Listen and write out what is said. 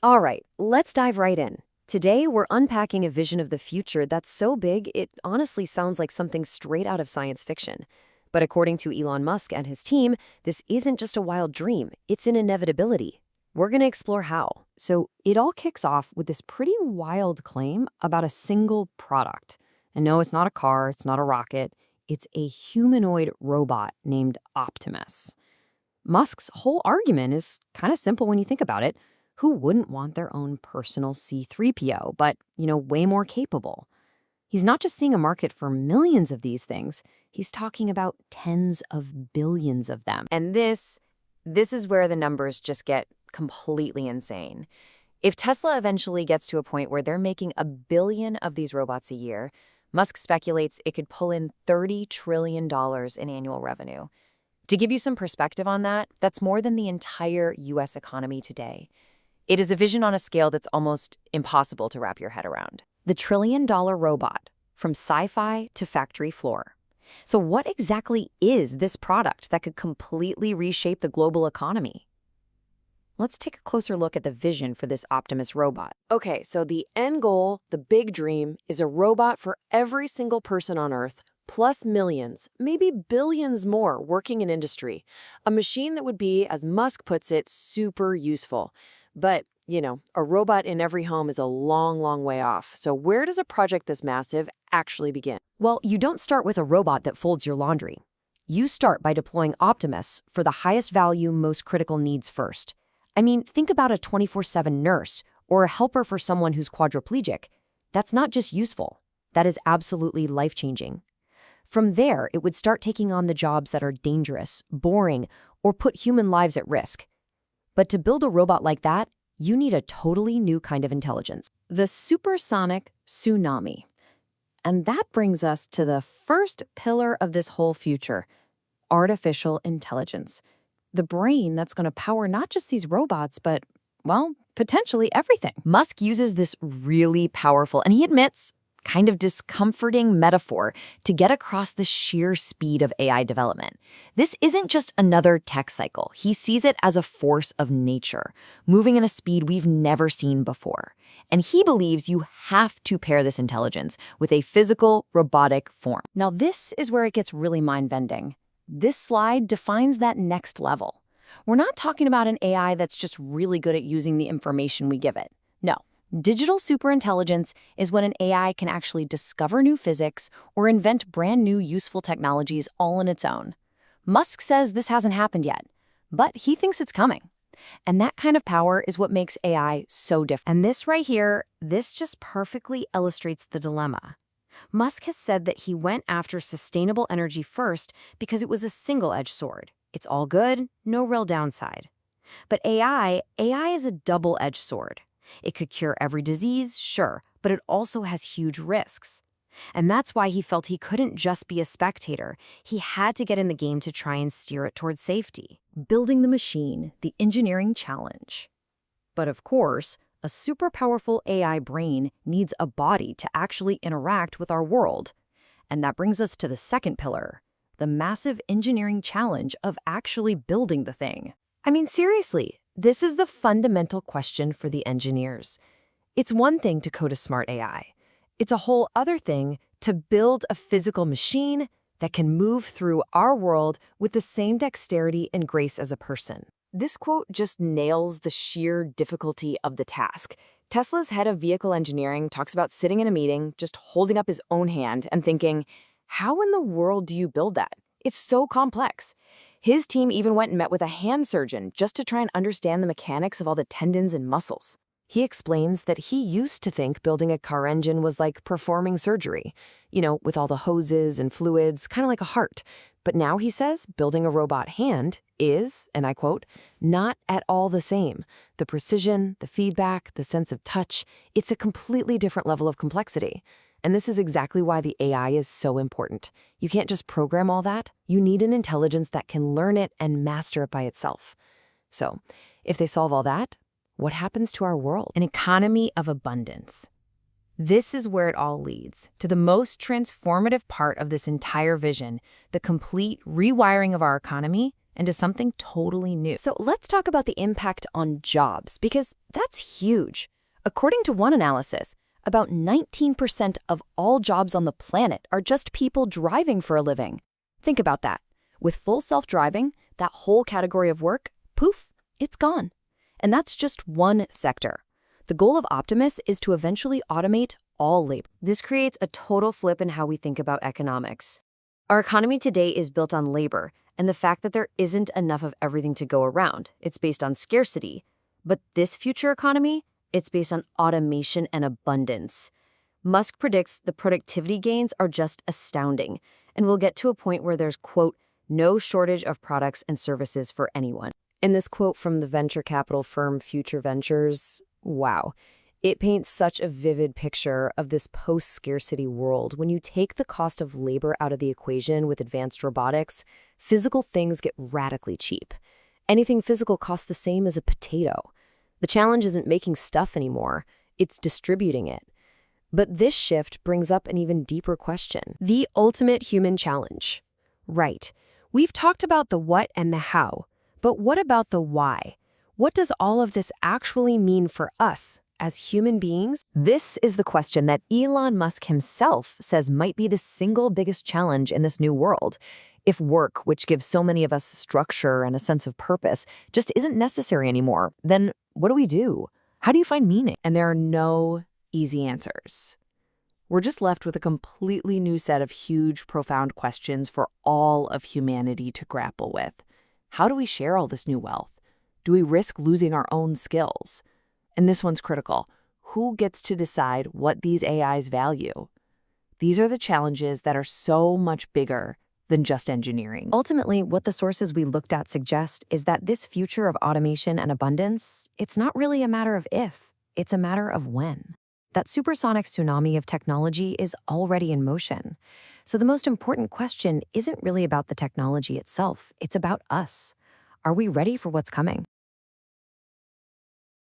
All right, let's dive right in. Today, we're unpacking a vision of the future that's so big it honestly sounds like something straight out of science fiction. But according to Elon Musk and his team, this isn't just a wild dream, it's an inevitability. We're going to explore how. So, it all kicks off with this pretty wild claim about a single product. And no, it's not a car, it's not a rocket, it's a humanoid robot named Optimus. Musk's whole argument is kind of simple when you think about it. Who wouldn't want their own personal C-3PO, but, way more capable? He's not just seeing a market for millions of these things, he's talking about tens of billions of them. And this is where the numbers just get completely insane. If Tesla eventually gets to a point where they're making 1 billion of these robots a year, Musk speculates it could pull in $30 trillion in annual revenue. To give you some perspective on that, that's more than the entire U.S. economy today. It is a vision on a scale that's almost impossible to wrap your head around. The trillion-dollar robot, from sci-fi to factory floor. So what exactly is this product that could completely reshape the global economy? Let's take a closer look at the vision for this Optimus robot. Okay, so the end goal, the big dream, is a robot for every single person on Earth, plus millions, maybe billions more working in industry. A machine that would be, as Musk puts it, super useful. But, a robot in every home is a long, long way off. So where does a project this massive actually begin? Well, you don't start with a robot that folds your laundry. You start by deploying Optimus for the highest value, most critical needs first. I mean, think about a 24/7 nurse or a helper for someone who's quadriplegic. That's not just useful. That is absolutely life-changing. From there, it would start taking on the jobs that are dangerous, boring, or put human lives at risk. But to build a robot like that, you need a totally new kind of intelligence. The supersonic tsunami. And that brings us to the first pillar of this whole future, artificial intelligence. The brain that's going to power not just these robots, but, potentially everything. Musk uses this really powerful, and he admits, kind of discomforting metaphor to get across the sheer speed of AI development. This isn't just another tech cycle. He sees it as a force of nature, moving at a speed we've never seen before. And he believes you have to pair this intelligence with a physical, robotic form. Now, this is where it gets really mind-bending. This slide defines that next level. We're not talking about an AI that's just really good at using the information we give it. No. Digital superintelligence is when an AI can actually discover new physics or invent brand new useful technologies all on its own. Musk says this hasn't happened yet, but he thinks it's coming. And that kind of power is what makes AI so different. And this right here, this just perfectly illustrates the dilemma. Musk has said that he went after sustainable energy first because it was a single-edged sword. It's all good, no real downside. But AI is a double-edged sword. It could cure every disease, sure, but it also has huge risks. And that's why he felt he couldn't just be a spectator. He had to get in the game to try and steer it towards safety. Building the machine, the engineering challenge. But of course, a super powerful AI brain needs a body to actually interact with our world. And that brings us to the second pillar, the massive engineering challenge of actually building the thing. I mean, seriously. This is the fundamental question for the engineers. It's one thing to code a smart AI. It's a whole other thing to build a physical machine that can move through our world with the same dexterity and grace as a person. This quote just nails the sheer difficulty of the task. Tesla's head of vehicle engineering talks about sitting in a meeting, just holding up his own hand and thinking, how in the world do you build that? It's so complex. His team even went and met with a hand surgeon just to try and understand the mechanics of all the tendons and muscles. He explains that he used to think building a car engine was like performing surgery, with all the hoses and fluids, kind of like a heart. But now he says building a robot hand is, and I quote, not at all the same. The precision, the feedback, the sense of touch, it's a completely different level of complexity. And this is exactly why the AI is so important. You can't just program all that. You need an intelligence that can learn it and master it by itself. So, if they solve all that, what happens to our world? An economy of abundance. This is where it all leads, to the most transformative part of this entire vision, the complete rewiring of our economy into something totally new. So let's talk about the impact on jobs, because that's huge. According to one analysis, about 19% of all jobs on the planet are just people driving for a living. Think about that. With full self-driving, that whole category of work, poof, it's gone. And that's just one sector. The goal of Optimus is to eventually automate all labor. This creates a total flip in how we think about economics. Our economy today is built on labor and the fact that there isn't enough of everything to go around. It's based on scarcity. But this future economy, it's based on automation and abundance. Musk predicts the productivity gains are just astounding, and we'll get to a point where there's, quote, no shortage of products and services for anyone. And this quote from the venture capital firm Future Ventures, wow. It paints such a vivid picture of this post-scarcity world. When you take the cost of labor out of the equation with advanced robotics, physical things get radically cheap. Anything physical costs the same as a potato. The challenge isn't making stuff anymore, it's distributing it. But this shift brings up an even deeper question. The ultimate human challenge. Right. We've talked about the what and the how, but what about the why? What does all of this actually mean for us as human beings? This is the question that Elon Musk himself says might be the single biggest challenge in this new world. If work, which gives so many of us structure and a sense of purpose, just isn't necessary anymore, then what do we do? How do you find meaning? And there are no easy answers. We're just left with a completely new set of huge, profound questions for all of humanity to grapple with. How do we share all this new wealth? Do we risk losing our own skills? And this one's critical. Who gets to decide what these AIs value? These are the challenges that are so much bigger than just engineering. Ultimately, what the sources we looked at suggest is that this future of automation and abundance, it's not really a matter of if, it's a matter of when. That supersonic tsunami of technology is already in motion. So the most important question isn't really about the technology itself, it's about us. Are we ready for what's coming?